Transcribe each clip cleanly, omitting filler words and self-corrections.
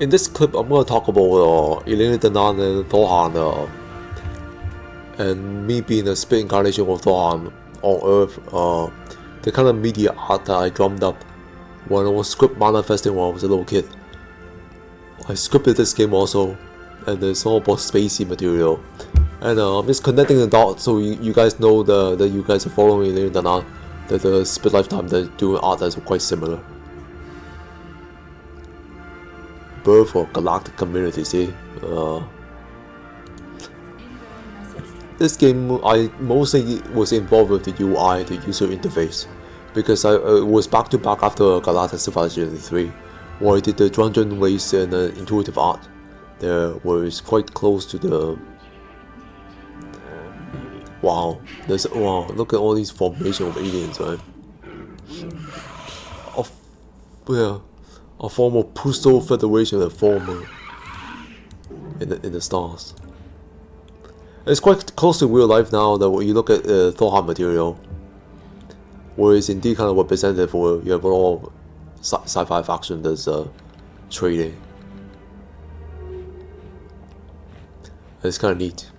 In this clip, I'm going to talk about Elena Danaan and Thor Han, and me being a split incarnation of Thor Han on Earth, the kind of media art that I drummed up when I was script manifesting when I was a little kid. I scripted this game also, and it's all about spacey material. And I'm just connecting the dots so you guys know that you guys are following Elena Danaan, that the split lifetime they're doing art that's quite similar. Birth of galactic community, see? This game, I mostly was involved with the UI, the user interface, because I was back to back after Galactic Civilization 3, where I did the dungeon race and intuitive art. There was quite close to the... Wow, look at all these formation of aliens, right? A form of Pusto Federation and form in the stars. It's quite close to real life now that when you look at Thor Han material, where it's indeed kind of representative for you have all sci-fi faction that's trading. It's kind of neat.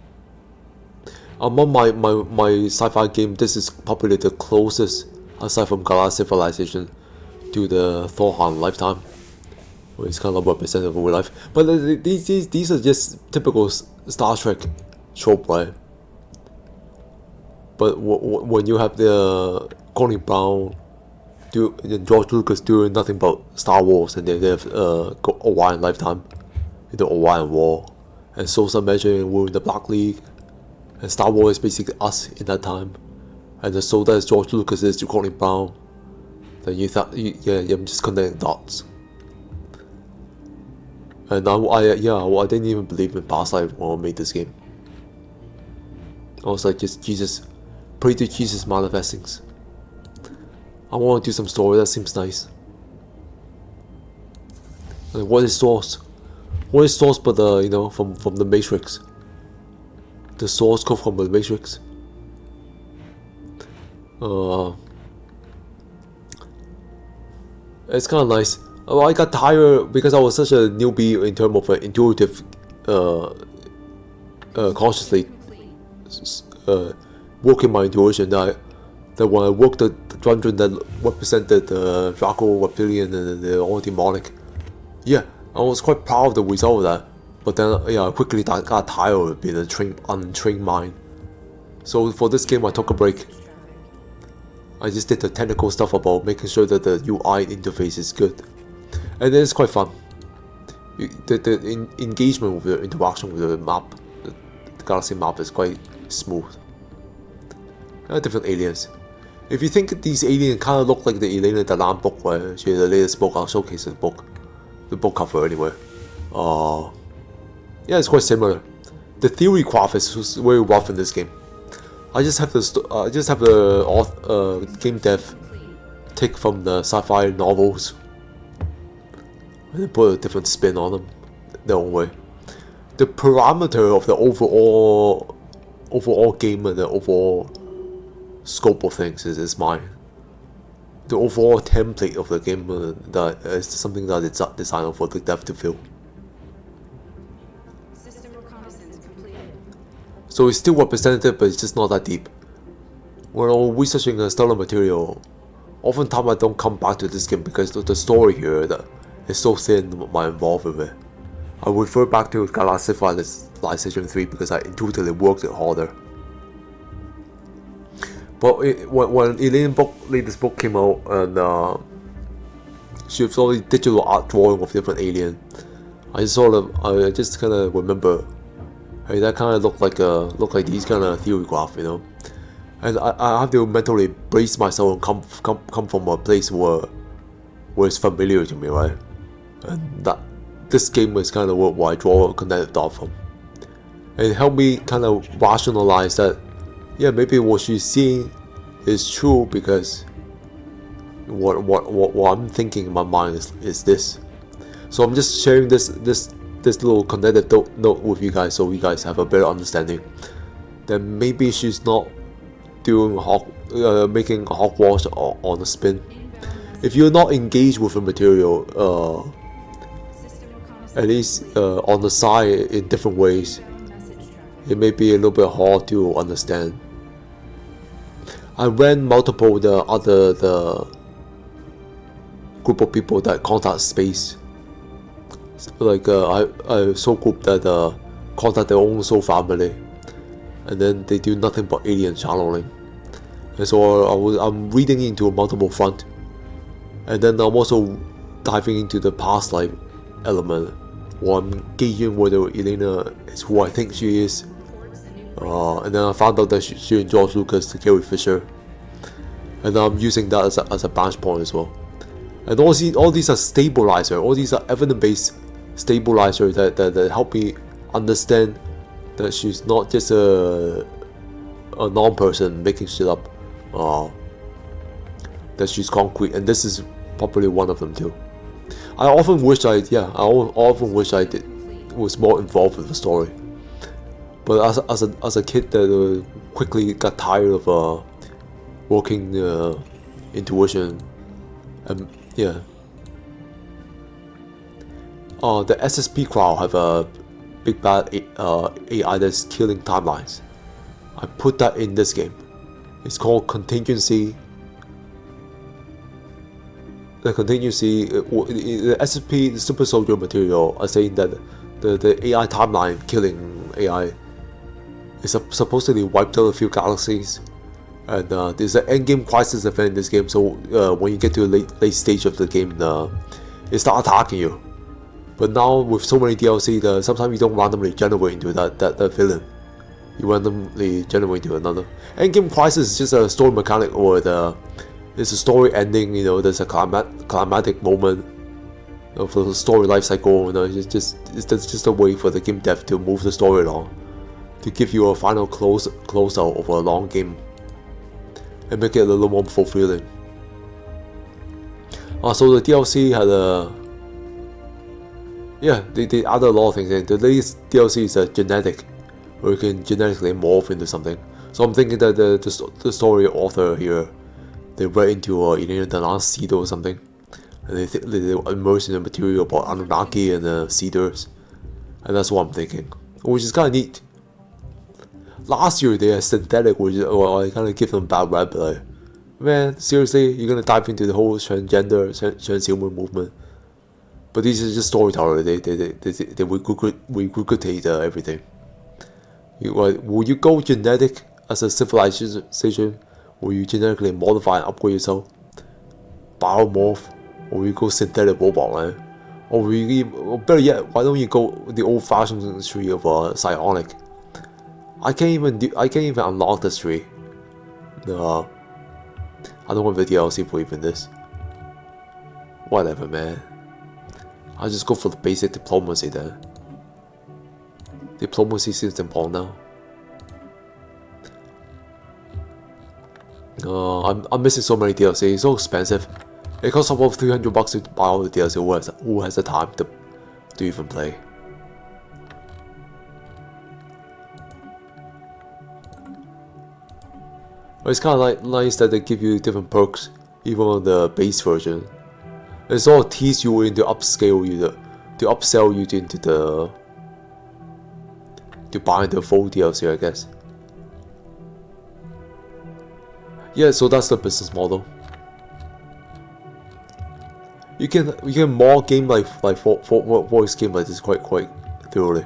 Among my sci-fi game, this is probably the closest, aside from Galactic Civilization, to the Thor Han lifetime, where it's kind of representative of real life. But these are just typical Star Trek trope, right? But when you have the Colin Brown and George Lucas doing nothing but Star Wars, and they have Orion lifetime, the Orion War, and Sosa Measure were in the Black League, and Star Wars is basically us in that time, and the Soda is George Lucas is to Colin Brown. Then you thought, I'm just connecting dots. And now I didn't even believe in past life when I made this game. I was like, just Jesus, pray to Jesus manifestings. I want to do some story, that seems nice. Like, what is source? What is source but from the Matrix? The source code from the Matrix. It's kind of nice. I got tired because I was such a newbie in terms of intuitive, consciously working my intuition. That when I worked the dungeon that represented the Draco, Reptilian, and the all demonic, I was quite proud of the result of that. But then I quickly got tired of being an untrained mind. So for this game, I took a break. I just did the technical stuff about making sure that the UI interface is good, and then it's quite fun. The engagement with the interaction with the map, the galaxy map, is quite smooth. Different aliens. If you think these aliens kind of look like the Elena Danaan book, where she had the latest book, I'll showcase the book cover anyway. It's quite similar. The theory craft is very rough in this game. I just have the game dev take from the sci-fi novels and then put a different spin on them their own way. The parameter of the overall game and the overall scope of things is mine. The overall template of the game that is something that it's designed for the dev to feel. So it's still representative, but it's just not that deep. When I'm researching a stellar material, oftentimes I don't come back to this game because the story here that is so thin. My involvement with it, I refer back to Galactic Civilization 3 because I intuitively worked it harder. But when Elena's latest book came out, and she was all digital art drawing of different alien, I just kind of remember. Hey, that kind of look like these kind of theory graph, and I have to mentally brace myself and come from a place where it's familiar to me, right? And that this game is kind of where I draw a connected dot from, and it helped me kind of rationalize that, maybe what she's seeing is true because what I'm thinking in my mind is this. So I'm just sharing this little connected note with you guys so you guys have a better understanding that maybe she's not doing making Hogwarts on a spin. If you're not engaged with the material, at least on the side in different ways. It may be a little bit hard to understand. I ran multiple the group of people that contact space. Like I soul group that contact their own soul family, and then they do nothing but alien channeling. And so I'm reading into a multiple front, and then I'm also diving into the past life element, where I'm gauging whether Elena is who I think she is. And then I found out that she and George Lucas to Carrie Fisher, and I'm using that as a branch point as well. And all these are stabilizer. All these are evidence-based stabilizer that help me understand that she's not just a non-person making shit up. That she's concrete, and this is probably one of them too. I often wish I was more involved with the story. But as a kid that quickly got tired of working intuition, yeah. The SSP crowd have a big bad AI that's killing timelines. I put that in this game. It's called contingency. The contingency, the SSP, the super soldier material are saying that the AI timeline killing AI is supposedly wiped out a few galaxies, and there's an endgame crisis event in this game. So when you get to a late stage of the game, it starts attacking you. But now with so many DLC, sometimes you don't randomly generate into that villain. You randomly generate into another. Endgame crisis is just a story mechanic, or it's a story ending. You know, there's a climatic moment of the story life cycle. You know, it's just a way for the game dev to move the story along, to give you a final close out of a long game and make it a little more fulfilling. So the DLC had they added a lot of things in. The latest DLC is a genetic, where you can genetically morph into something. So I'm thinking that the story author here, they read into Elena Danaan's seed or something, and they immerse in the material about Anunnaki and cedars, and that's what I'm thinking, which is kind of neat. Last year they had synthetic, which I kind of give them bad rap, like, man, seriously, you're gonna dive into the whole transgender, transhuman movement? But these are just storytellers. They regurgitate everything. Will you go genetic as a civilization? Will you genetically modify and upgrade yourself? Biomorph? Or will you go synthetic robot, right? Or better yet, why don't you go the old-fashioned tree of psionic? I can't even unlock this tree. No, I don't want the DLC for even this. Whatever, man. I'll just go for the basic diplomacy then. Diplomacy seems important now. I'm missing so many DLC. It's so expensive. It costs about $300 to buy all the DLC. Who has the time to even play? But it's kind of nice that they give you different perks, even on the base version. They sort of tease you into upsell you to buy the full DLC, I guess. Yeah, so that's the business model. You can mod game like voice game like this quite thoroughly.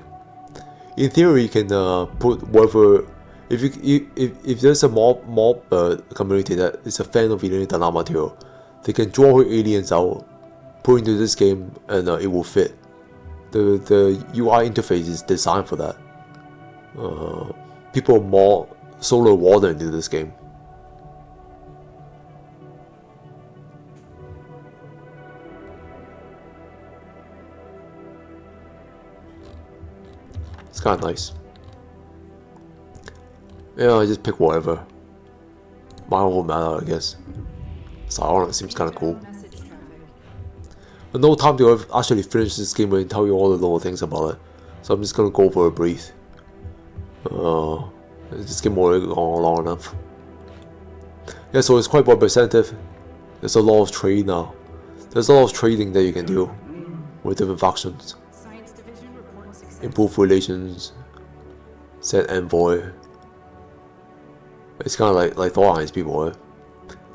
In theory, you can put whatever. If there's a mob community that is a fan of Elena Danaan material, they can draw her aliens out, put into this game, and it will fit. The UI interface is designed for that. People are more solar water into this game. It's kind of nice. Yeah, I just pick whatever. Mine won't matter, I guess. Psionic seems kind of cool. But no time to actually finish this game and tell you all the little things about it. So I'm just gonna go for a breathe. This game already gone long enough. Yeah, so it's quite representative. There's a lot of trade now. There's a lot of trading that you can do with different factions. improve relations, send envoy. It's kind of like Thor Han and his people, right?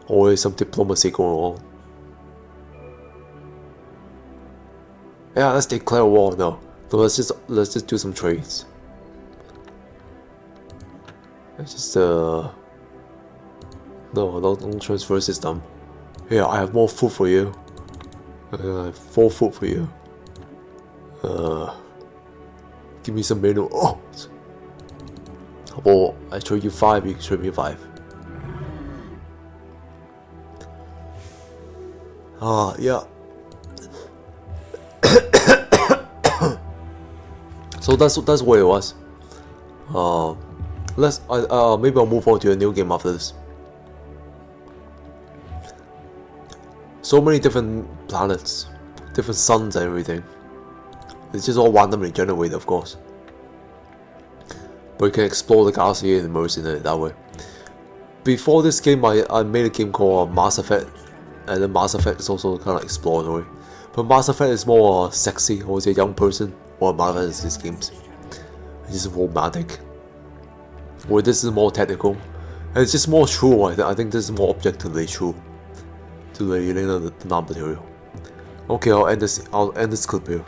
Always some diplomacy going on. Yeah, let's declare war. No, let's just do some trades. Let's just no, don't transfer system. Yeah, I have more food for you. 4 food for you. Give me some menu. Oh, well, I trade you 5. You can trade me 5. Yeah. So that's where it was. Maybe I'll move on to a new game after this. So many different planets, different suns and everything. It's just all randomly generated, of course. But you can explore the galaxy and immerse in it that way. Before this game, I made a game called Mass Effect, and then Mass Effect is also kind of exploratory. But Mass Effect is more sexy, or is a young person, or Mass Effect is these games. It's just romantic. Where this is more technical, and it's just more true. I think this is more objectively true to the Elena Danaan material. Okay, I'll end this clip here.